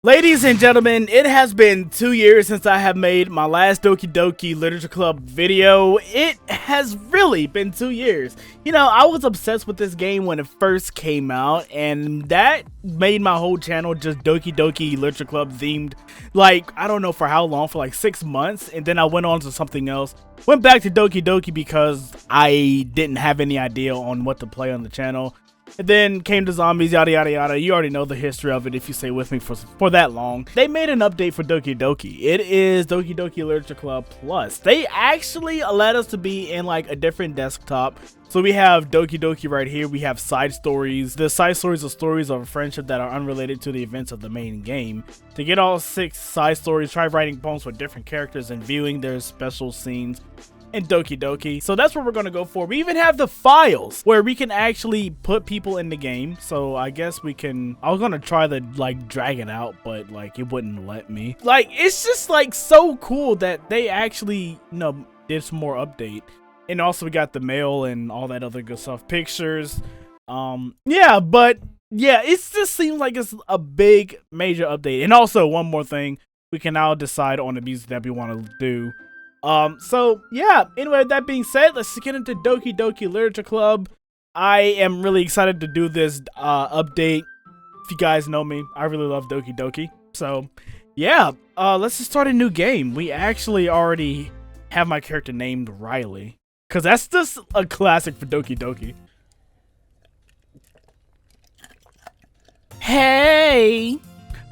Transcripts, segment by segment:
Ladies and gentlemen, it has been 2 years since I have made my last Doki Doki Literature Club video. It has really been 2 years. You know, I was obsessed with this game when it first came out, and that made my whole channel just Doki Doki Literature Club themed. Like, I don't know for how long, for like 6 months, and then I went on to something else. Went back to Doki Doki because I didn't have any idea on what to play on the channel. And then came to zombies, yada yada yada. You already know the history of it if you stay with me for that long. They made an update for Doki Doki. It is Doki Doki Literature Club Plus. They actually allowed us to be in like a different desktop. So we have Doki Doki right here. We have side stories. The side stories are stories of a friendship that are unrelated to the events of the main game. To get all 6 side stories, try writing poems for different characters and viewing their special scenes in Doki Doki. So that's what we're gonna go for. We even have the files where we can actually put people in the game. So I guess we can, I was gonna try to like drag it out, but like it wouldn't let me. Like, it's just like so cool that they actually, you know, did some more update. And also we got the mail and all that other good stuff, pictures. Yeah, but yeah, it just seems like it's a big major update. And also one more thing, we can now decide on the music that we want to do. So yeah, anyway, that being said, let's get into Doki Doki Literature Club. I am really excited to do this update. If you guys know me, I really love Doki Doki. So yeah, let's just start a new game. We actually already have my character named Riley, because that's just a classic for Doki Doki. Hey!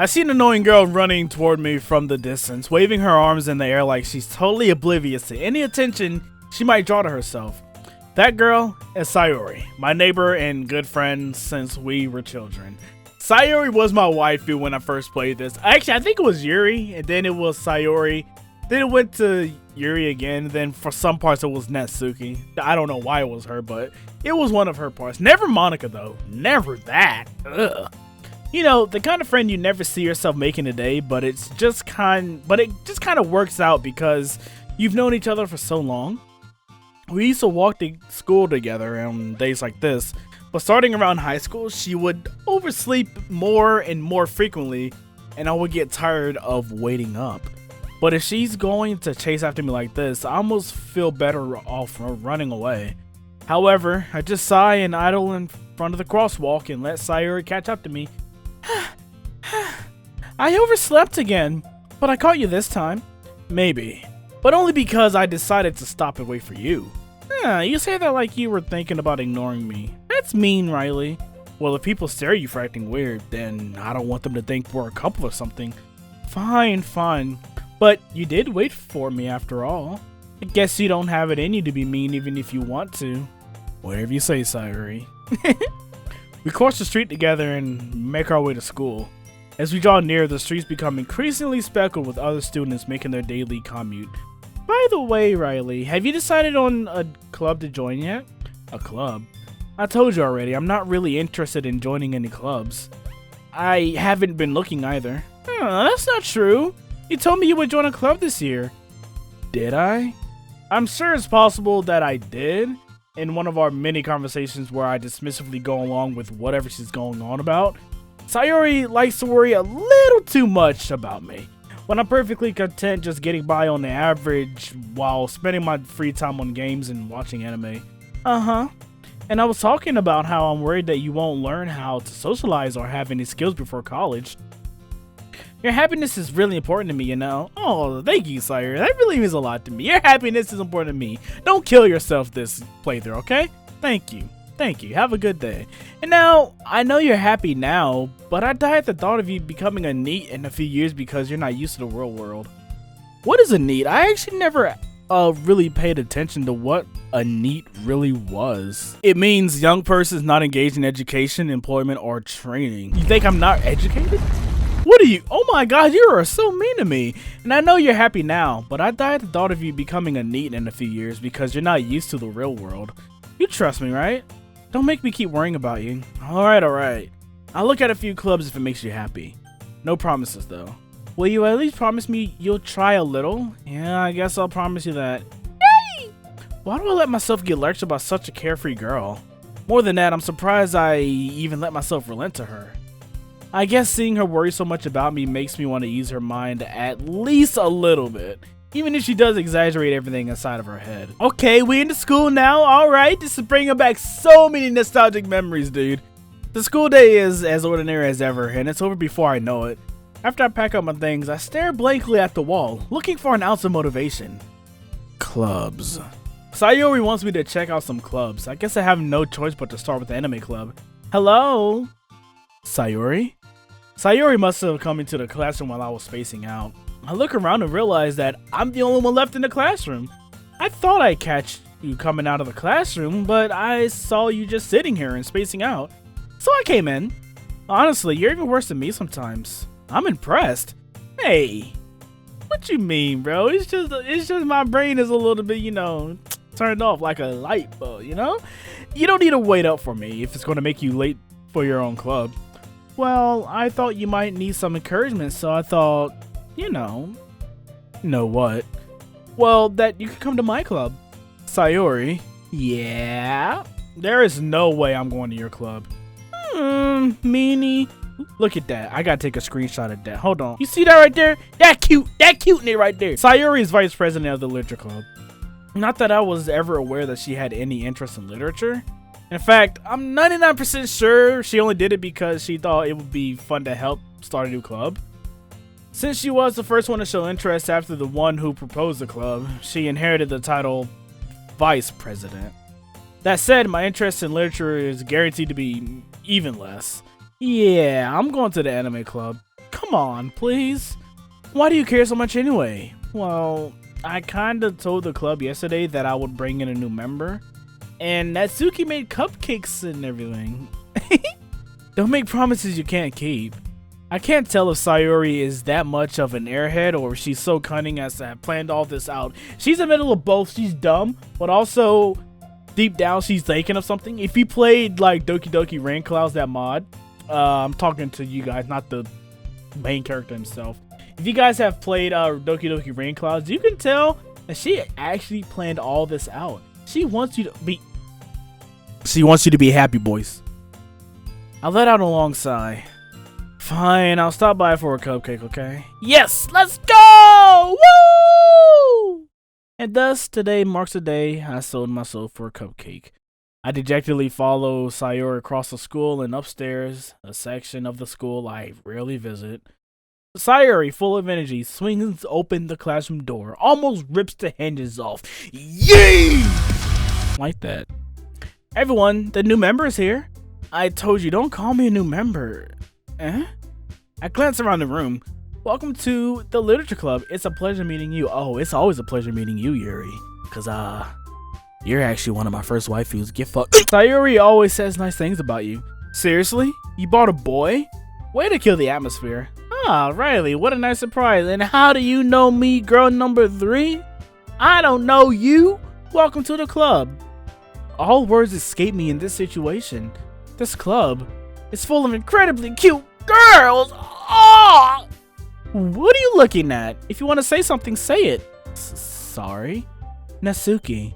I see an annoying girl running toward me from the distance, waving her arms in the air like she's totally oblivious to any attention she might draw to herself. That girl is Sayori, my neighbor and good friend since we were children. Sayori was my waifu when I first played this. Actually, I think it was Yuri, and then it was Sayori. Then it went to Yuri again, then for some parts it was Natsuki. I don't know why it was her, but it was one of her parts. Never Monica though, never that. Ugh. You know, the kind of friend you never see yourself making a day, but it just kind of works out because you've known each other for so long. We used to walk to school together on days like this, but starting around high school, she would oversleep more and more frequently, and I would get tired of waiting up. But if she's going to chase after me like this, I almost feel better off running away. However, I just sigh and idle in front of the crosswalk and let Sayori catch up to me. I overslept again, but I caught you this time. Maybe, but only because I decided to stop and wait for you. You say that like you were thinking about ignoring me. That's mean, Riley. Well, if people stare at you for acting weird, then I don't want them to think we're a couple or something. Fine, fine. But you did wait for me after all. I guess you don't have it in you to be mean even if you want to. Whatever you say, Sayori. We cross the street together and make our way to school. As we draw near, the streets become increasingly speckled with other students making their daily commute. By the way, Riley, have you decided on a club to join yet? A club? I told you already, I'm not really interested in joining any clubs. I haven't been looking either. That's not true. You told me you would join a club this year. Did I? I'm sure it's possible that I did. In one of our many conversations where I dismissively go along with whatever she's going on about. Sayori likes to worry a little too much about me, when I'm perfectly content just getting by on the average while spending my free time on games and watching anime. And I was talking about how I'm worried that you won't learn how to socialize or have any skills before college. Your happiness is really important to me, you know. Oh, thank you, Sayori. That really means a lot to me. Your happiness is important to me. Don't kill yourself this playthrough, okay? Thank you. Thank you. Have a good day. And now, I know you're happy now, but I die at the thought of you becoming a NEET in a few years because you're not used to the real world. What is a NEET? I actually never really paid attention to what a NEET really was. It means young persons not engaged in education, employment, or training. You think I'm not educated? What are you? Oh my god, you are so mean to me. And I know you're happy now, but I die at the thought of you becoming a NEET in a few years because you're not used to the real world. You trust me, right? Don't make me keep worrying about you. Alright. I'll look at a few clubs if it makes you happy. No promises though. Will you at least promise me you'll try a little? Yeah, I guess I'll promise you that. Yay! Why do I let myself get lurched about such a carefree girl? More than that, I'm surprised I even let myself relent to her. I guess seeing her worry so much about me makes me want to ease her mind at least a little bit. Even if she does exaggerate everything inside of her head. Okay, we into school now, alright. This is bringing back so many nostalgic memories, dude. The school day is as ordinary as ever, and it's over before I know it. After I pack up my things, I stare blankly at the wall, looking for an ounce of motivation. Clubs. Sayori wants me to check out some clubs. I guess I have no choice but to start with the anime club. Hello? Sayori? Sayori must have come into the classroom while I was spacing out. I look around and realize that I'm the only one left in the classroom. I thought I'd catch you coming out of the classroom, but I saw you just sitting here and spacing out. So I came in. Honestly, you're even worse than me sometimes. I'm impressed. Hey, what you mean, bro? It's just my brain is a little bit, you know, turned off like a light bulb, you know? You don't need to wait up for me if it's going to make you late for your own club. Well, I thought you might need some encouragement, so I thought, you know what? Well, that you could come to my club. Sayori. Yeah? There is no way I'm going to your club. Meanie. Look at that. I gotta take a screenshot of that. Hold on. You see that right there? That cuteness right there. Sayori is vice president of the literature club. Not that I was ever aware that she had any interest in literature. In fact, I'm 99% sure she only did it because she thought it would be fun to help start a new club. Since she was the first one to show interest after the one who proposed the club, she inherited the title Vice President. That said, my interest in literature is guaranteed to be even less. Yeah, I'm going to the anime club. Come on, please. Why do you care so much anyway? Well, I kinda told the club yesterday that I would bring in a new member. And Natsuki made cupcakes and everything. Don't make promises you can't keep. I can't tell if Sayori is that much of an airhead or if she's so cunning as to have planned all this out. She's in the middle of both. She's dumb, but also deep down she's thinking of something. If you played like Doki Doki Rain Clouds, that mod, I'm talking to you guys, not the main character himself. If you guys have played Doki Doki Rain Clouds, you can tell that she actually planned all this out. She wants you to be happy, boys. I let out a long sigh. Fine, I'll stop by for a cupcake, okay? Yes, let's go! Woo! And thus, today marks the day I sold myself for a cupcake. I dejectedly follow Sayori across the school and upstairs, a section of the school I rarely visit. Sayori, full of energy, swings open the classroom door, almost rips the hinges off. Yay! Like that. Everyone, the new member is here. I told you, don't call me a new member. Eh? I glance around the room. Welcome to the literature club. It's a pleasure meeting you. Oh, it's always a pleasure meeting you, Yuri. Cause you're actually one of my first waifus. Get fucked. Sayori always says nice things about you. Seriously? You bought a boy? Way to kill the atmosphere. Ah, Riley, what a nice surprise. And how do you know me, girl number 3? I don't know you. Welcome to the club. All words escape me in this situation. This club is full of incredibly cute girls. Oh! What are you looking at? If you want to say something, say it. Sorry? Natsuki.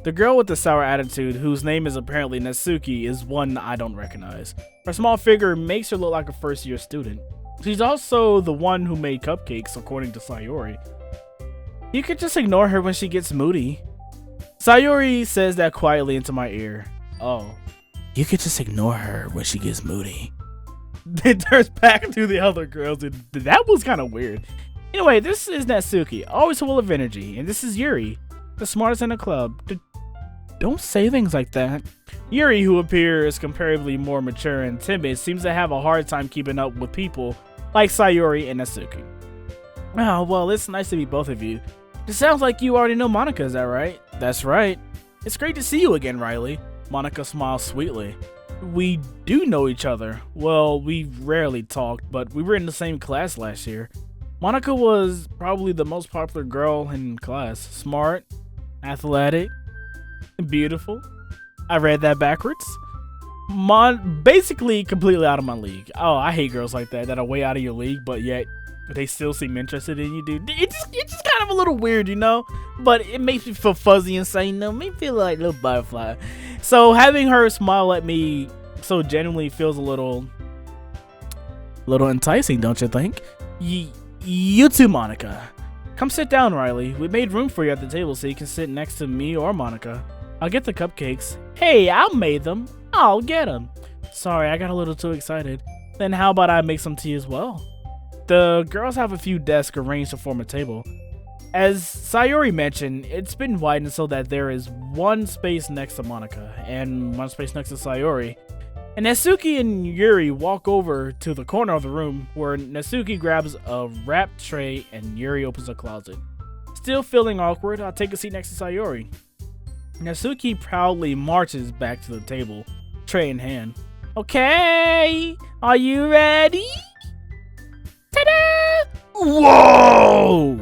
The girl with the sour attitude, whose name is apparently Natsuki, is one I don't recognize. Her small figure makes her look like a first-year student. She's also the one who made cupcakes, according to Sayori. You could just ignore her when she gets moody. Sayori says that quietly into my ear. Oh. You could just ignore her when she gets moody. It turns back to the other girls, and that was kind of weird. Anyway, this is Natsuki, always full of energy, and this is Yuri, the smartest in the club. Don't say things like that. Yuri, who appears comparably more mature and timid, seems to have a hard time keeping up with people like Sayori and Natsuki. Oh, well, it's nice to meet both of you. It sounds like you already know Monica, is that right? That's right. It's great to see you again, Riley. Monica smiles sweetly. We do know each other. Well, we rarely talked, but we were in the same class last year. Monica was probably the most popular girl in class. Smart, athletic, beautiful. I read that backwards. Basically completely out of my league. Oh, I hate girls like that are way out of your league, but yet they still seem interested in you, dude. It's just kind of a little weird, you know? But it makes me feel fuzzy inside, you know? Makes me feel like a little butterfly. So having her smile at me so genuinely feels a little A little enticing, don't you think? You too, Monica. Come sit down, Riley. We made room for you at the table so you can sit next to me or Monica. I'll get the cupcakes. Hey, I made them. I'll get them. Sorry, I got a little too excited. Then how about I make some tea as well? The girls have a few desks arranged to form a table. As Sayori mentioned, it's been widened so that there is one space next to Monica and one space next to Sayori. And Natsuki and Yuri walk over to the corner of the room where Natsuki grabs a wrapped tray and Yuri opens a closet. Still feeling awkward, I'll take a seat next to Sayori. Natsuki proudly marches back to the table, tray in hand. Okay, are you ready? Ta-da! Whoa!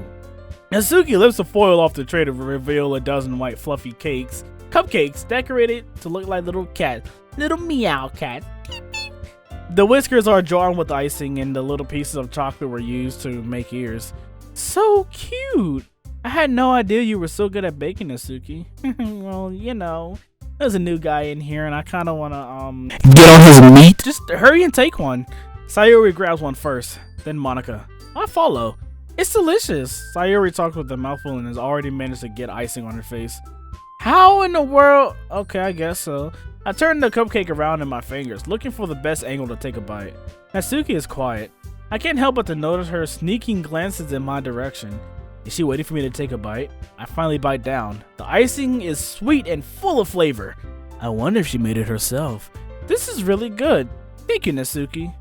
Natsuki lifts the foil off the tray to reveal a dozen white fluffy cupcakes decorated to look like little cats. Little meow cat. The whiskers are drawn with icing and the little pieces of chocolate were used to make ears. So cute! I had no idea you were so good at baking, Natsuki. Well, you know, there's a new guy in here and I kind of want to, get on his meat. Just hurry and take one. Sayori grabs one first, then Monica. I follow. It's delicious. Sayori talks with a mouthful and has already managed to get icing on her face. How in the world? Okay, I guess so. I turn the cupcake around in my fingers, looking for the best angle to take a bite. Natsuki is quiet. I can't help but to notice her sneaking glances in my direction. Is she waiting for me to take a bite? I finally bite down. The icing is sweet and full of flavor. I wonder if she made it herself. This is really good. Thank you, Natsuki.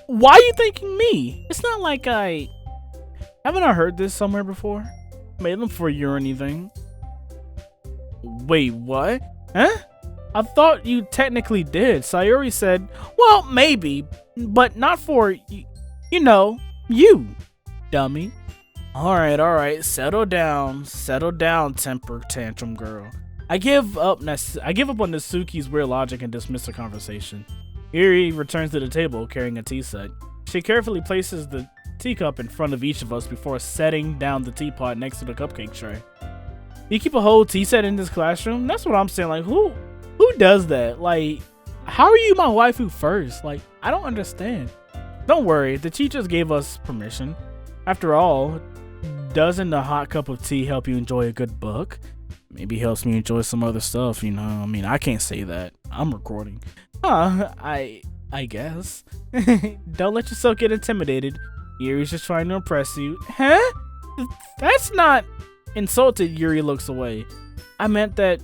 Why are you thanking me? It's not like haven't I heard this somewhere before? Made them for you or anything. Wait, what? Huh? I thought you technically did. Sayori said, well, maybe, but not for, you know, you, dummy. Alright, settle down, temper tantrum girl. I give up on Natsuki's weird logic and dismiss the conversation. Yuri returns to the table carrying a tea set. She carefully places the teacup in front of each of us before setting down the teapot next to the cupcake tray. You keep a whole tea set in this classroom? That's what I'm saying. Like, who does that? Like, how are you my waifu first? Like, I don't understand. Don't worry, the teachers gave us permission. After all, doesn't a hot cup of tea help you enjoy a good book? Maybe helps me enjoy some other stuff, you know? I mean, I can't say that. I'm recording. I guess. Don't let yourself get intimidated. Yuri's just trying to impress you. Huh? That's not... Insulted, Yuri looks away. I meant that,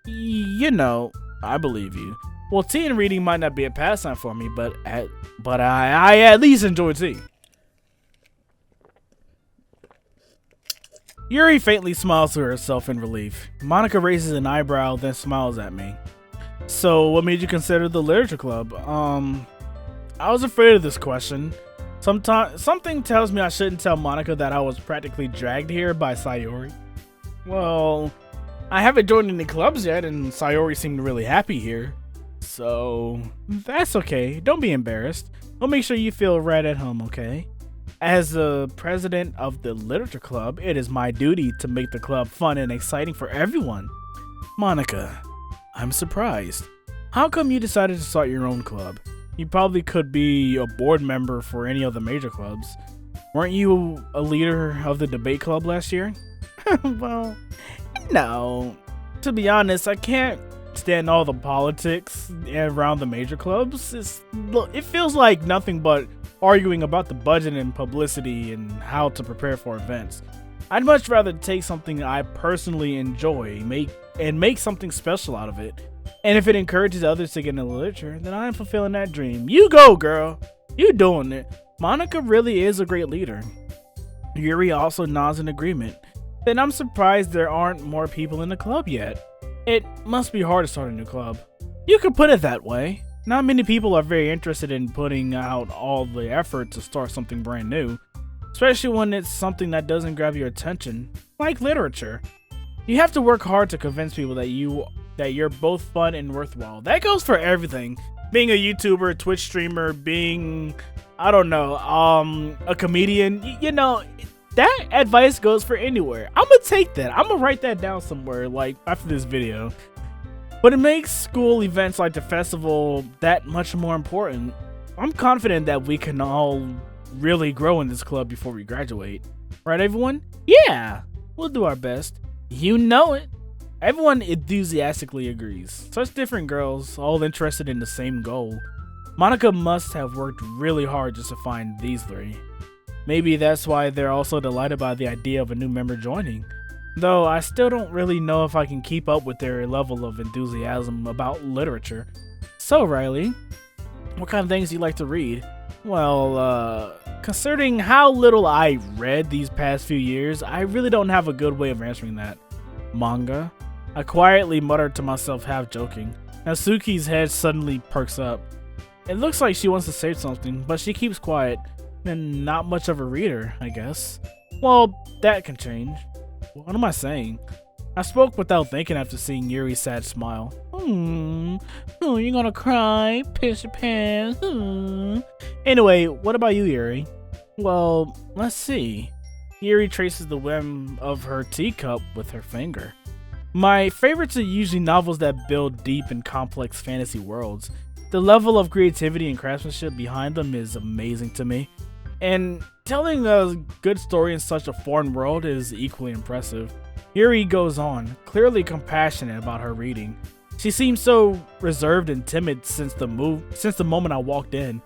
you know, I believe you. Well, tea and reading might not be a pastime for me, but I at least enjoy tea. Yuri faintly smiles to herself in relief. Monica raises an eyebrow, then smiles at me. So, what made you consider the literature club? I was afraid of this question. Something tells me I shouldn't tell Monica that I was practically dragged here by Sayori. Well, I haven't joined any clubs yet, and Sayori seemed really happy here. So, that's okay. Don't be embarrassed. We'll make sure you feel right at home, okay? As the president of the literature club, it is my duty to make the club fun and exciting for everyone. Monica, I'm surprised. How come you decided to start your own club? You probably could be a board member for any of the major clubs. Weren't you a leader of the debate club last year? Well, no. To be honest, I can't stand all the politics around the major clubs. It feels like nothing but arguing about the budget and publicity and how to prepare for events. I'd much rather take something I personally enjoy, make something special out of it. And if it encourages others to get into literature, then I am fulfilling that dream. You go, girl. You doing it. Monica really is a great leader. Yuri also nods in agreement. Then I'm surprised there aren't more people in the club yet. It must be hard to start a new club. You could put it that way. Not many people are very interested in putting out all the effort to start something brand new, especially when it's something that doesn't grab your attention, like literature. You have to work hard to convince people that you're both fun and worthwhile. That goes for everything. Being a YouTuber, Twitch streamer, being, I don't know, a comedian, you know, that advice goes for anywhere. I'm gonna take that. I'm gonna write that down somewhere, like, after this video. But it makes school events like the festival that much more important. I'm confident that we can all really grow in this club before we graduate. Right, everyone? Yeah, we'll do our best. You know it. Everyone enthusiastically agrees. Such different girls, all interested in the same goal. Monica must have worked really hard just to find these three. Maybe that's why they're also delighted by the idea of a new member joining. Though I still don't really know if I can keep up with their level of enthusiasm about literature. So Riley, what kind of things do you like to read? Well, considering how little I read these past few years, I really don't have a good way of answering that. Manga? I quietly muttered to myself, half joking. Natsuki's head suddenly perks up. It looks like she wants to say something, but she keeps quiet. And not much of a reader, I guess. Well, that can change. What am I saying? I spoke without thinking after seeing Yuri's sad smile. Oh, you're gonna cry? Piss your pants? Anyway, what about you, Yuri? Well, let's see. Yuri traces the rim of her teacup with her finger. My favorites are usually novels that build deep and complex fantasy worlds. The level of creativity and craftsmanship behind them is amazing to me. And telling a good story in such a foreign world is equally impressive. Yuri goes on, clearly compassionate about her reading. She seems so reserved and timid since the moment I walked in.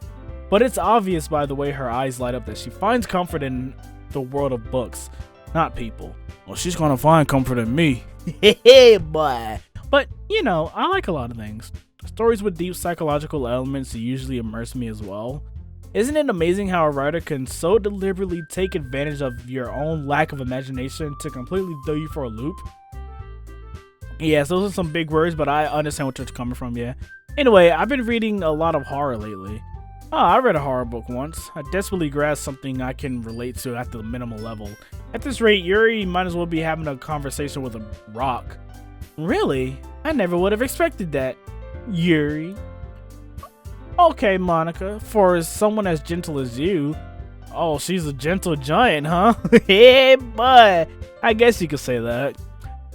But it's obvious by the way her eyes light up that she finds comfort in the world of books, not people. Well, she's gonna find comfort in me. Hey, boy. But, you know, I like a lot of things. Stories with deep psychological elements usually immerse me as well. Isn't it amazing how a writer can so deliberately take advantage of your own lack of imagination to completely throw you for a loop? Yes, those are some big words, but I understand what you're coming from, yeah. Anyway, I've been reading a lot of horror lately. Oh, I read a horror book once. I desperately grasped something I can relate to at the minimal level. At this rate, Yuri might as well be having a conversation with a rock. Really? I never would have expected that. Yuri. Okay, Monica, for someone as gentle as you. Oh, she's a gentle giant, huh? Yeah, but I guess you could say that.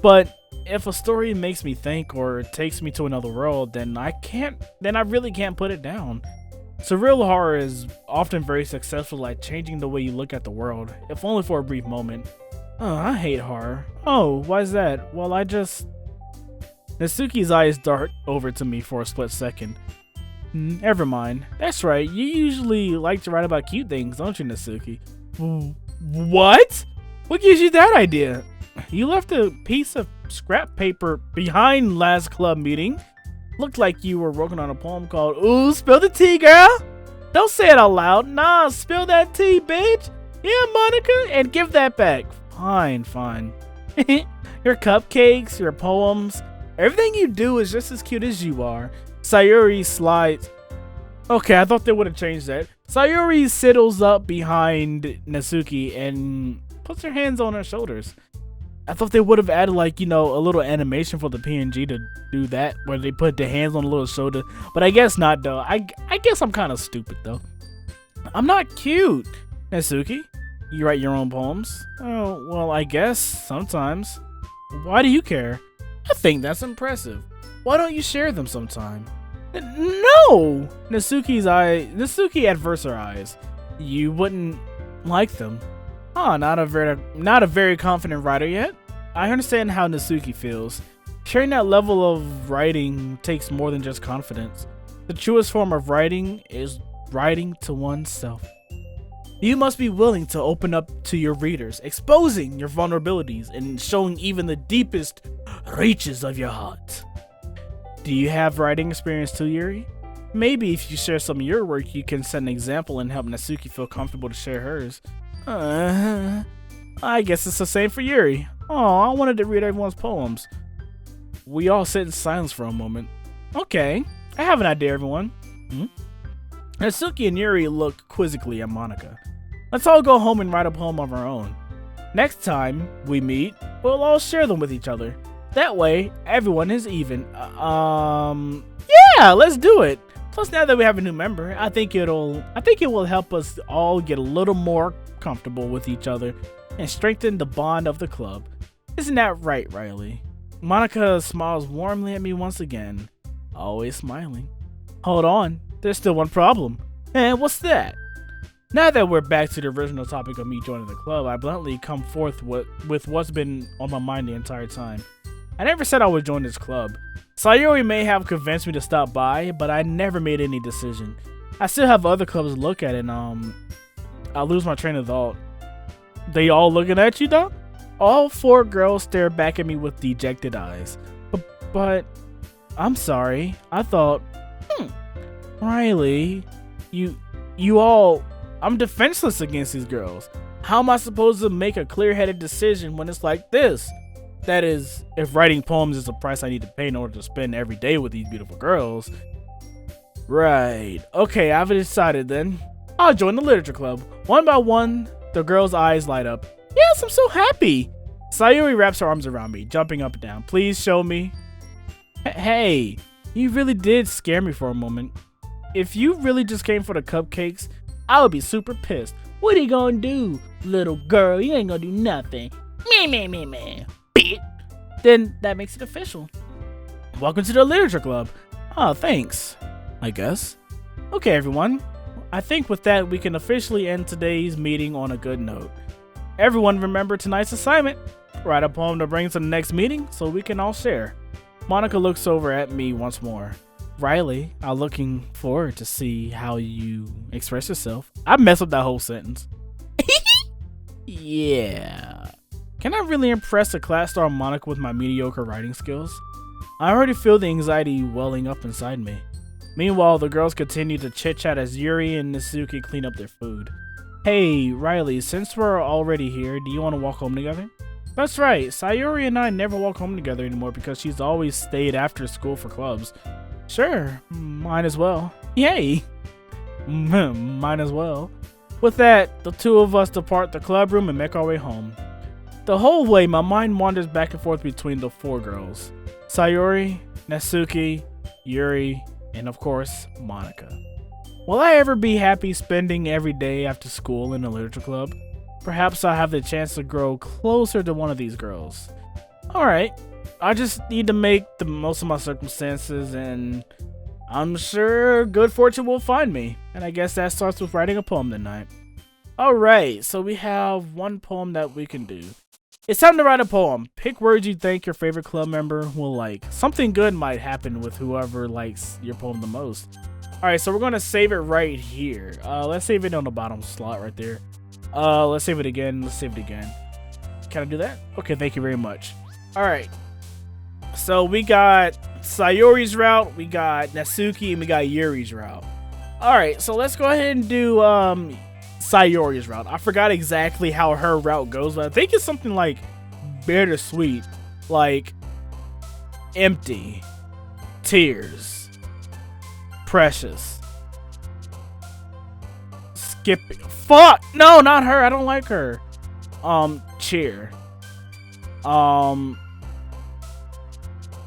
But if a story makes me think or takes me to another world, then I really can't put it down. Surreal horror is often very successful at changing the way you look at the world, if only for a brief moment. Oh, I hate horror. Oh, why's that? Well, Natsuki's eyes dart over to me for a split second. Never mind. That's right, you usually like to write about cute things, don't you, Natsuki? What? What gives you that idea? You left a piece of scrap paper behind last club meeting. Looked like you were working on a poem called Ooh, Spill the Tea, Girl. Don't say it out loud. Nah, spill that tea, bitch. Yeah, Monica, and give that back. Fine. Your cupcakes, your poems, everything you do is just as cute as you are. Sayori slides. Okay, I thought they would have changed that. Sayori sidles up behind Natsuki and puts her hands on her shoulders. I thought they would have added, like, you know, a little animation for the PNG to do that, where they put the hands on the little shoulder. But I guess not, though. I guess I'm kind of stupid, though. I'm not cute. Natsuki, you write your own poems? Oh, well, I guess sometimes. Why do you care? I think that's impressive. Why don't you share them sometime? No! Natsuki averts her eyes. You wouldn't like them. Oh, not a very confident writer yet. I understand how Natsuki feels. Sharing that level of writing takes more than just confidence. The truest form of writing is writing to oneself. You must be willing to open up to your readers, exposing your vulnerabilities and showing even the deepest reaches of your heart. Do you have writing experience too, Yuri? Maybe if you share some of your work, you can set an example and help Natsuki feel comfortable to share hers. I guess it's the same for Yuri. Oh, I wanted to read everyone's poems. We all sit in silence for a moment. Okay, I have an idea, everyone. Natsuki and Yuri look quizzically at Monica. Let's all go home and write a poem of our own. Next time we meet, we'll all share them with each other. That way, everyone is even. Yeah, let's do it. Plus, now that we have a new member, I think it will help us all get a little more comfortable with each other and strengthen the bond of the club. Isn't that right, Riley? Monica smiles warmly at me once again, always smiling. Hold on, there's still one problem. And what's that? Now that we're back to the original topic of me joining the club, I bluntly come forth with what's been on my mind the entire time. I never said I would join this club. Sayori may have convinced me to stop by, but I never made any decision. I still have other clubs to look at, and I lose my train of thought. They all looking at you, though? All 4 girls stare back at me with dejected eyes. But I'm sorry. I thought, Riley, you all... I'm defenseless against these girls. How am I supposed to make a clear-headed decision when it's like this? That is, if writing poems is the price I need to pay in order to spend every day with these beautiful girls. Right. Okay, I've decided then. I'll join the literature club. One by one, the girls' eyes light up. Yes, I'm so happy. Sayori wraps her arms around me, jumping up and down. Please show me. Hey, you really did scare me for a moment. If you really just came for the cupcakes, I would be super pissed. What are you gonna do, little girl? You ain't gonna do nothing. Me. Bitch. Then that makes it official. Welcome to the literature club. Oh, thanks. I guess. Okay, everyone. I think with that, we can officially end today's meeting on a good note. Everyone remember tonight's assignment. Write a poem to bring to the next meeting so we can all share. Monica looks over at me once more. Riley, I'm looking forward to see how you express yourself. I messed up that whole sentence. Yeah. Can I really impress a class star Monica with my mediocre writing skills? I already feel the anxiety welling up inside me. Meanwhile, the girls continue to chit-chat as Yuri and Natsuki clean up their food. Hey, Riley, since we're already here, do you want to walk home together? That's right, Sayori and I never walk home together anymore because she's always stayed after school for clubs. Sure, mine as well. Yay! Mine as well. With that, the 2 of us depart the club room and make our way home. The whole way, my mind wanders back and forth between the 4 girls. Sayori, Natsuki, Yuri, and of course, Monica. Will I ever be happy spending every day after school in the literature club? Perhaps I'll have the chance to grow closer to one of these girls. Alright, I just need to make the most of my circumstances, and I'm sure good fortune will find me. And I guess that starts with writing a poem tonight. Alright, so we have 1 poem that we can do. It's time to write a poem. Pick words you think your favorite club member will like. Something good might happen with whoever likes your poem the most. Alright, so we're going to save it right here. Let's save it on the bottom slot right there. Let's save it again. Let's save it again. Can I do that? Okay, thank you very much. Alright. So we got Sayori's route, we got Natsuki, and we got Yuri's route. Alright, so let's go ahead and do Sayori's route. I forgot exactly how her route goes, but I think it's something like bittersweet, like empty, tears, precious, skipping. Fuck! No, not her. I don't like her. Cheer.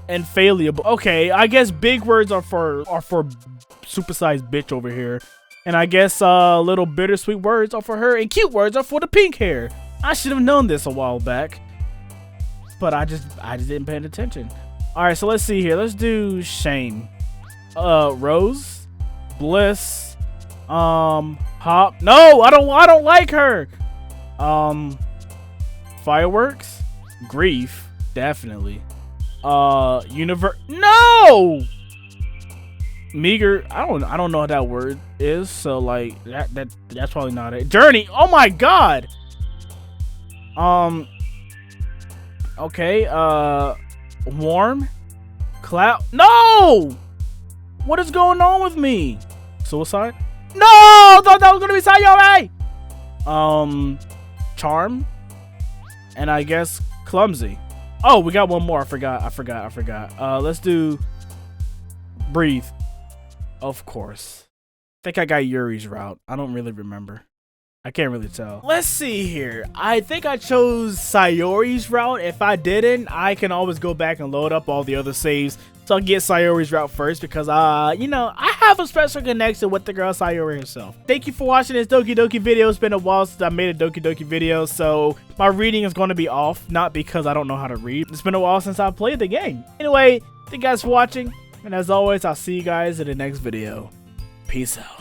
Infallible. Okay, I guess big words are for supersized bitch over here. And I guess little bittersweet words are for her, and cute words are for the pink hair. I should have known this a while back, but I just didn't pay attention. All right, so let's see here. Let's do shame. Rose, bliss, hop. No, I don't like her. Fireworks, grief, definitely. Universe. No. Meager. I don't know what that word is, so like that's probably not it. Journey. Oh my god. Okay. Warm. Cloud. No. What is going on with me? Suicide. No, I thought that was gonna be Sayori. Charm. And I guess clumsy. Oh, we got one more. I forgot. Let's do breathe. Of course. I think I got Yuri's route. I don't really remember. I can't really tell. Let's see here. I think I chose Sayori's route. If I didn't, I can always go back and load up all the other saves. So I'll get Sayori's route first because, you know, I have a special connection with the girl Sayori herself. Thank you for watching this Doki Doki video. It's been a while since I made a Doki Doki video, so my reading is going to be off. Not because I don't know how to read. It's been a while since I played the game. Anyway, thank you guys for watching. And as always, I'll see you guys in the next video. Peace out.